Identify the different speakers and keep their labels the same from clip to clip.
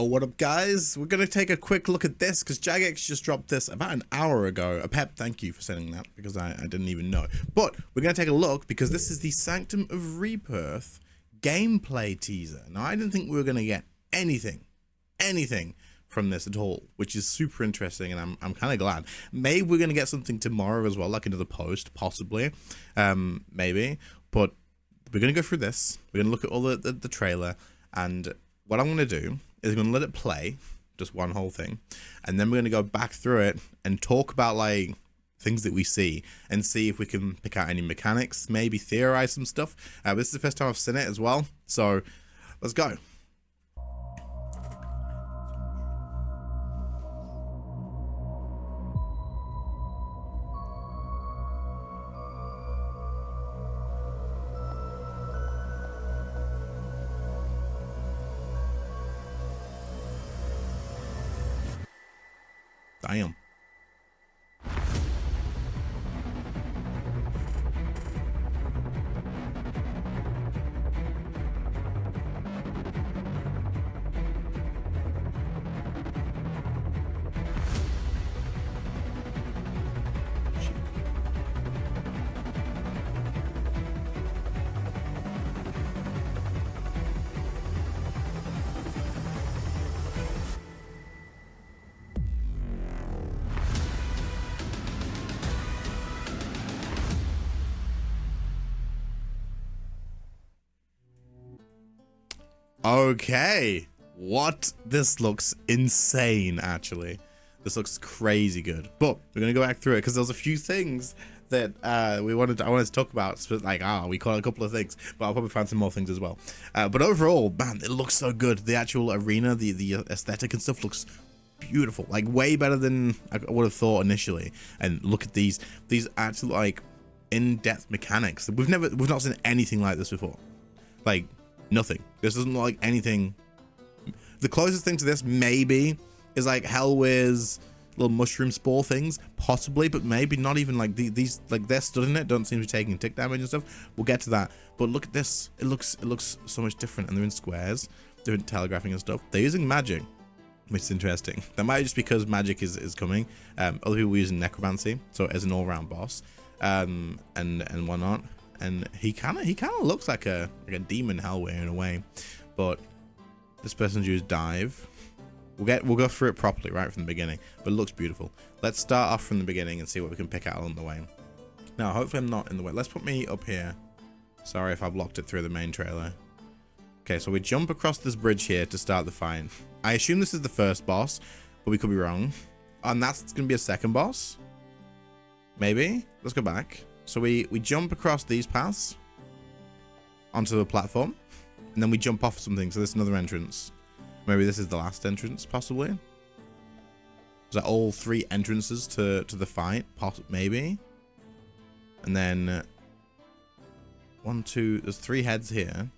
Speaker 1: Oh, what up, guys? We're going to take a quick look at this because Jagex just dropped this about an hour ago. Pep, thank you for sending that because I didn't even know. But we're going to take a look because this is the Sanctum of Rebirth gameplay teaser. Now, I didn't think we were going to get anything from this at all, which is super interesting, and I'm kind of glad. Maybe we're going to get something tomorrow as well, like another post, possibly, maybe. But we're going to go through this. We're going to look at all the trailer, and what I'm going to do is I'm going to let it play, just one whole thing, and then we're going to go back through it and talk about like things that we see and see if we can pick out any mechanics, maybe theorize some stuff. This is the first time I've seen it as well, so let's go. Damn. Okay, what? This looks insane, actually. This looks crazy good. But we're gonna go back through it because there's a few things that I wanted to talk about. Like, we caught a couple of things, but I'll probably find some more things as well. But overall, man, it looks so good. The actual arena, the aesthetic and stuff looks beautiful. Like way better than I would have thought initially. And look at these actual like in-depth mechanics. We've not seen anything like this before. Like, nothing. This doesn't look like anything. The closest thing to this maybe is like Hellware's little mushroom spore things, possibly, but maybe not even. Like these like they're stood in it, don't seem to be taking tick damage and stuff. We'll get to that, but look at this. It looks so much different, and they're in squares, different telegraphing and stuff. They're using magic, which is interesting. That might be just because magic is coming. Other people are using necromancy, so as an all-round boss, and whatnot. And he kind of looks like a demon Hellware in a way, but this person's used dive. We'll go through it properly right from the beginning, but it looks beautiful. Let's start off from the beginning and see what we can pick out along the way. Now, hopefully I'm not in the way. Let's put me up here. Sorry if I blocked it through the main trailer. Okay, so we jump across this bridge here to start the fight. I assume this is the first boss, but we could be wrong. And that's gonna be a second boss. Maybe. Let's go back. So we jump across these paths onto the platform, and then we jump off something. So there's another entrance. Maybe this is the last entrance, possibly. Is that all three entrances to the fight? Maybe. And then one, two. There's three heads here.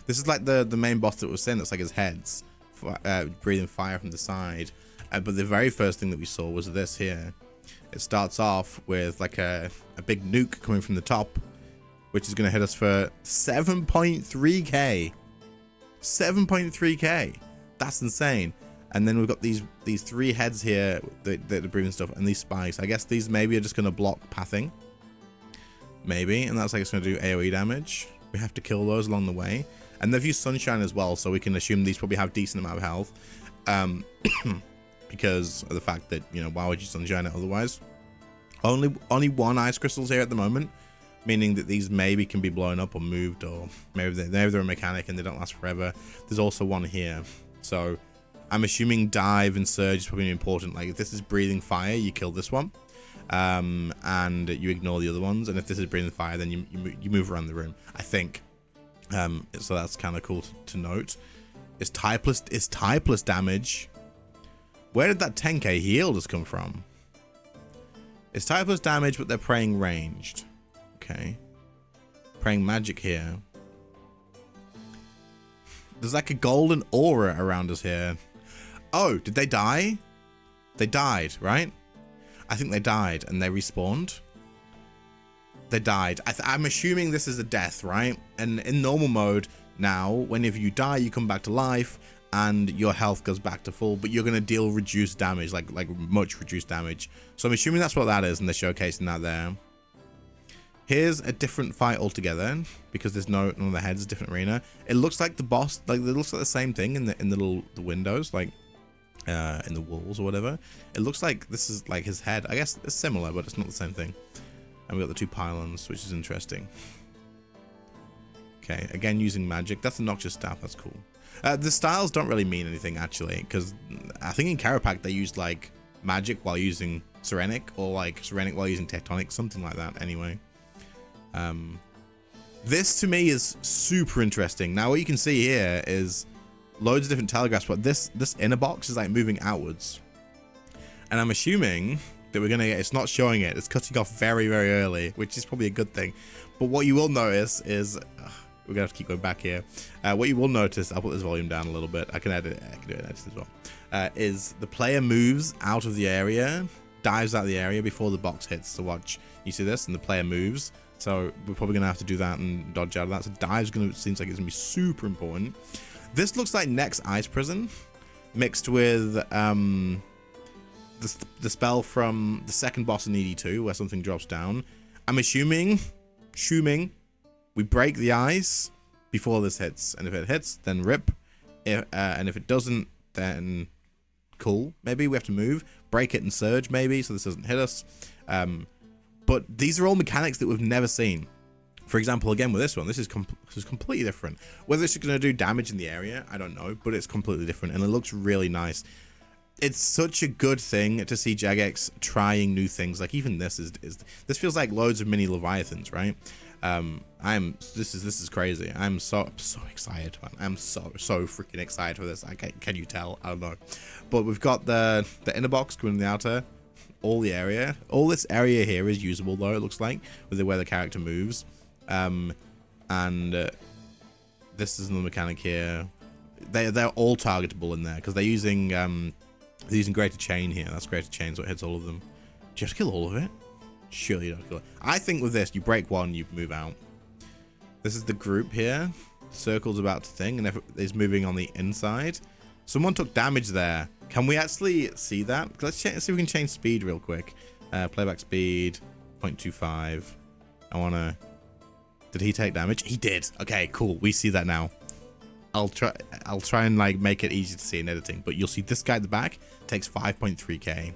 Speaker 1: This is like the main boss that was saying. That's like his heads, breathing fire from the side. But the very first thing that we saw was this here. It starts off with like a big nuke coming from the top, which is going to hit us for 7.3k. 7.3k. That's insane. And then we've got these three heads here that are breathing stuff, and these spikes. I guess these maybe are just going to block pathing. Maybe. And that's like it's going to do AoE damage. We have to kill those along the way. And they've used sunshine as well, so we can assume these probably have a decent amount of health. Because of the fact that, you know, why would you sunshine it otherwise? Only one ice crystals here at the moment, meaning that these maybe can be blown up or moved, or maybe they're a mechanic and they don't last forever. There's also one here, so I'm assuming dive and surge is probably important. Like if this is breathing fire, you kill this one, and you ignore the other ones. And if this is breathing fire, then you move around the room, I think. So that's kind of cool to note. It's typeless damage. Where did that 10k heal just come from? It's typeless damage, but they're praying ranged. Okay. Praying magic here. There's like a golden aura around us here. Oh, did they die? They died, right? I think they died and they respawned. They died. I'm assuming this is a death, right? And in normal mode now, whenever you die, you come back to life. and your health goes back to full, but you're going to deal reduced damage, like much reduced damage. So I'm assuming that's what that is, and they're showcasing that there. Here's a different fight altogether, because there's none of the heads, a different arena. It looks like the boss, like it looks like the same thing in the windows, like in the walls or whatever. It looks like this is like his head. I guess it's similar, but it's not the same thing. And we got the two pylons, which is interesting. Okay, again using magic. That's a noxious staff. That's cool. The styles don't really mean anything actually, because I think in Carapac they used like magic while using Serenic, or like Serenic while using Tectonic, something like that. Anyway, this to me is super interesting. Now what you can see here is loads of different telegraphs, but this inner box is like moving outwards, and I'm assuming that we're gonna get, it's not showing it, it's cutting off very early, which is probably a good thing. But what you will notice is we're gonna have to keep going back here. What you will notice, I'll put this volume down a little bit, I can edit it, I can do an edit as well, is the player moves out of the area, dives out of the area before the box hits. So watch, you see this, and the player moves. So we're probably gonna have to do that and dodge out of that. So dive's gonna, seems like it's gonna be super important. This looks like Next Ice Prison mixed with the spell from the second boss in ED2 where something drops down. I'm assuming we break the ice before this hits, and if it hits, then rip. And if it doesn't, then cool. Maybe we have to move, break it and surge maybe, so this doesn't hit us. But these are all mechanics that we've never seen. For example, again with this one, this is completely different. Whether it's going to do damage in the area, I don't know, but it's completely different, and it looks really nice. It's such a good thing to see Jagex trying new things. Like even this this feels like loads of mini Leviathans, right? This is crazy. I'm so excited, man. I'm so freaking excited for this. Can you tell? I don't know. But we've got the inner box going in the outer, all this area here is usable though, it looks like, with the way the character moves. This is another mechanic here. They're all targetable in there because they're using Greater Chain here. That's Greater Chain, so it hits all of them. Do you have to kill all of it? Surely you don't kill it. I think with this, you break one, you move out. This is the group here. The circle's about to thing, and it's moving on the inside. Someone took damage there. Can we actually see that? Let's see if we can change speed real quick. Playback speed, 0.25. I want to... Did he take damage? He did. Okay, cool. We see that now. I'll try and like make it easy to see in editing, but you'll see this guy at the back takes 5.3k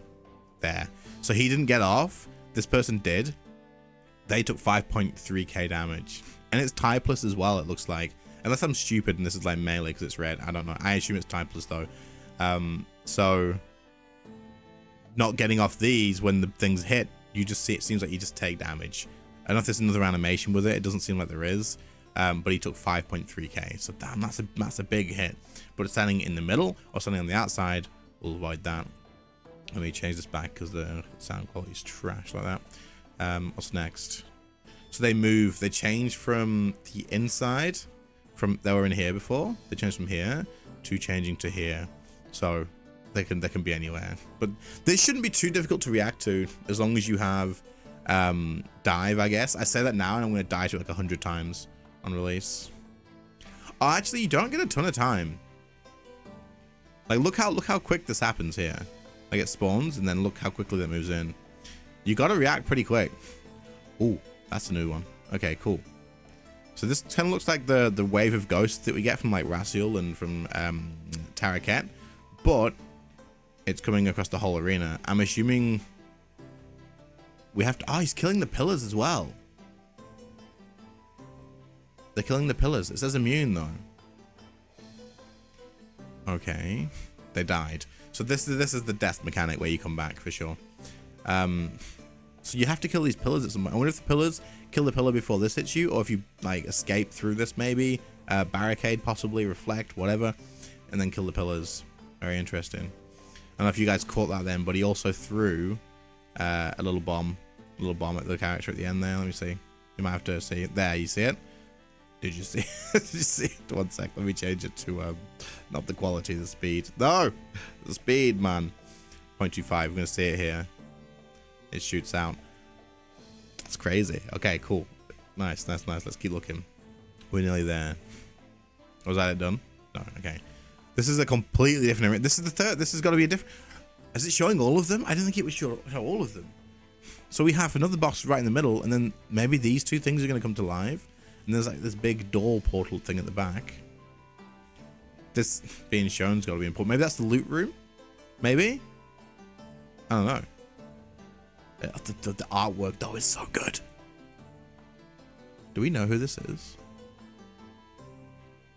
Speaker 1: there. So he didn't get off. This person did. They took 5.3k damage, and it's typeless as well. It looks like, unless I'm stupid and this is like melee because it's red. I don't know. I assume it's typeless though. So not getting off these when the things hit, you just see it seems like you just take damage. I don't know if there's another animation with it. It doesn't seem like there is. But he took 5.3k. So damn, that's a big hit. But it's standing in the middle or standing on the outside, we'll avoid that. Let me change this back because the sound quality is trash like that. What's next? So they change from the inside, they were in here before. They changed from here to changing to here. So they can be anywhere. But this shouldn't be too difficult to react to as long as you have dive, I guess. I say that now and I'm going to die to it like 100 times on release. Oh, actually, you don't get a ton of time. Like, look how quick this happens here. Like, it spawns, and then look how quickly that moves in. You got to react pretty quick. Ooh, that's a new one. Okay, cool. So this kind of looks like the wave of ghosts that we get from, like, Raziel and from Taraket, but it's coming across the whole arena. I'm assuming we have to... Oh, he's killing the pillars as well. They're killing the pillars. It says immune, though. Okay. They died. So this is the death mechanic where you come back, for sure. So you have to kill these pillars at some point. I wonder if the pillars kill the pillar before this hits you, or if you, like, escape through this, maybe. Barricade, possibly. Reflect, whatever. And then kill the pillars. Very interesting. I don't know if you guys caught that then, but he also threw a little bomb at the character at the end there. Let me see. You might have to see it. There, you see it? Did you see? Did you see it? One sec. Let me change it to not the quality, the speed. No, the speed, man. 0.25. We're gonna see it here. It shoots out. It's crazy. Okay, cool. Nice. Let's keep looking. We're nearly there. Was that it done? No. Okay. This is a completely different. This is the third. This has got to be a different. Is it showing all of them? I didn't think it would show all of them. So we have another boss right in the middle, and then maybe these two things are going to come to life. And there's like this big door portal thing at the back. This being shown's got to be important. Maybe that's the loot room? Maybe? I don't know. The artwork, though, is so good. Do we know who this is?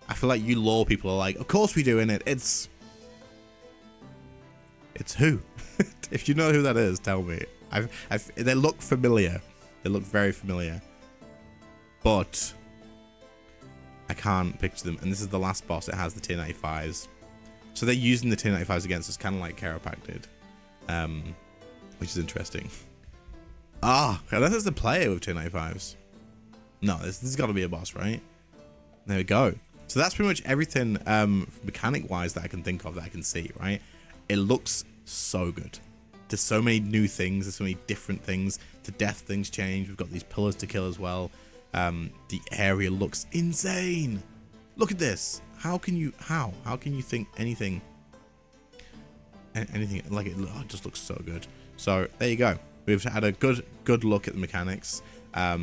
Speaker 1: I feel like you lore people are like, of course we do, innit? It's who? If you know who that is, tell me. They look familiar. They look very familiar. But I can't picture them. And this is the last boss. It has the tier 95s. So they're using the tier 95s against us, kind of like Karapak did. Which is interesting. Ah, unless it's the player with tier 95s. No, this has got to be a boss, right? There we go. So that's pretty much everything mechanic-wise that I can think of, that I can see, right? It looks so good. There's so many new things. There's so many different things. The death things change. We've got these pillars to kill as well. The area looks insane. Look at this. How can you think anything like it? Oh, it just looks so good. So there you go. We've had a good look at the mechanics. I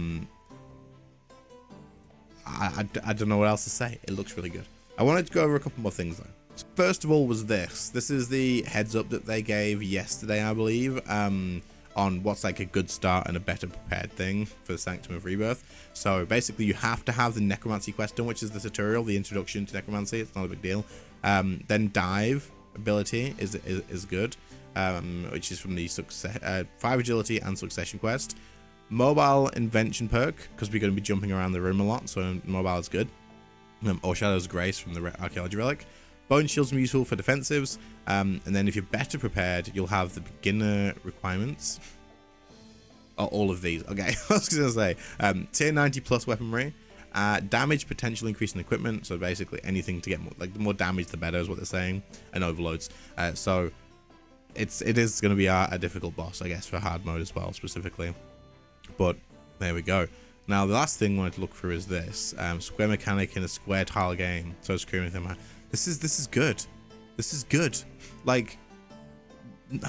Speaker 1: don't know what else to say. It looks really good. I wanted to go over a couple more things though. So first of all was this. This is the heads up that they gave yesterday, I believe, on what's like a good start and a better prepared thing for the Sanctum of Rebirth. So basically you have to have the Necromancy quest done, which is the tutorial, the introduction to Necromancy. It's not a big deal. Then Dive ability is good, which is from the 5 agility and succession quest. Mobile invention perk, because we're going to be jumping around the room a lot, so mobile is good. Or Shadow's Grace from the Archaeology Relic. Bone Shields are useful for defensives, and then if you're better prepared, you'll have the beginner requirements. Oh, all of these. Okay, I was going to say, tier 90 plus weaponry, damage potential increase in equipment, so basically anything to get more, like the more damage the better is what they're saying, and overloads. So it is going to be a difficult boss, I guess, for hard mode as well, specifically. But there we go. Now the last thing I wanted to look through is this square mechanic in a square tile game. So screaming with him. This is good. This is good. Like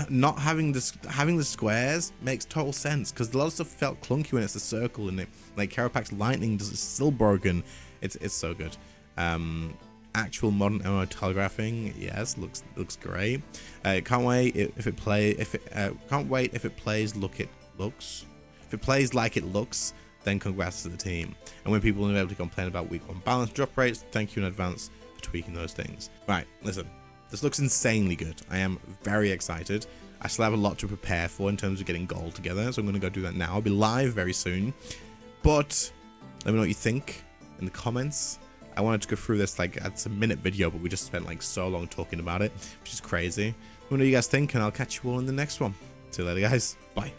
Speaker 1: not having the squares makes total sense, because a lot of stuff felt clunky when it's a circle, and it like Karapak's lightning is still broken. It's so good. Actual modern MMO telegraphing, yes, looks great. Can't wait if it plays like it looks, then congrats to the team. And when people are able to complain about week 1 balance drop rates, thank you in advance for tweaking those things. Right, listen, this looks insanely good. I am very excited. I still have a lot to prepare for in terms of getting gold together, so I'm going to go do that now. I'll be live very soon. But let me know what you think in the comments. I wanted to go through this, like, it's a minute video, but we just spent like so long talking about it, which is crazy. Let me know what you guys think, and I'll catch you all in the next one. See you later, guys. Bye.